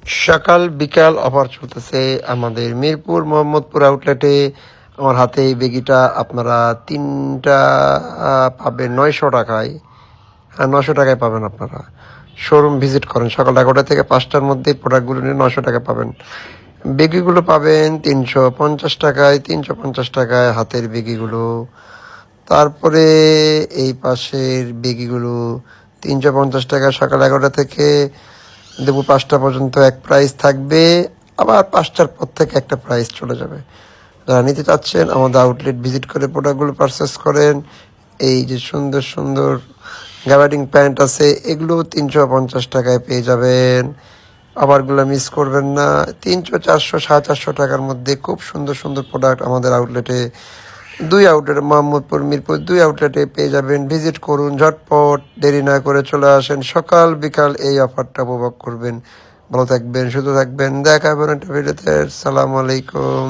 সকাল বিকাল অফার চলতেছে আমাদের মিরপুর মোহাম্মদপুর আউটলেটে। আমার হাতে এই বেগিটা আপনারা তিনটা পাবেন 900 টাকায়। হ্যাঁ, 900 টাকায় পাবেন। আপনারা শোরুম ভিজিট করেন সকাল 11টা থেকে 5টার মধ্যে প্রোডাক্টগুলো নিয়ে 900 টাকা পাবেন। বেগিগুলো পাবেন 350 টাকায়, 350 টাকায় হাতের বেগিগুলো। তারপরে এই পাশের বেগিগুলো 350 টাকা। সকাল 11টা থেকে দুপুর 5টা পর্যন্ত এক প্রাইস থাকবে, আবার 5টার পর থেকে একটা প্রাইস চলে যাবে। যারা নিতে চাচ্ছেন আমাদের আউটলেট ভিজিট করে প্রোডাক্টগুলো পারচেস করেন। এই যে সুন্দর সুন্দর গ্যাবার্ডিং প্যান্ট আছে, এগুলো 350 টাকায় পেয়ে যাবেন। আবারগুলো মিস করবেন না। 300, 400, 450 টাকার মধ্যে খুব সুন্দর সুন্দর প্রোডাক্ট আমাদের আউটলেটে, দুই আউটলেট মোহাম্মদপুর মিরপুর দুই আউটলেটে পেয়ে যাবেন। ভিজিট করুন ঝটপট, দেরি না করে চলে আসেন। সকাল বিকাল এই অফারটা উপভোগ করবেন। ভালো থাকবেন, সুস্থ থাকবেন। দেখা হবে একটা ভিডিওতে। আসসালামু আলাইকুম।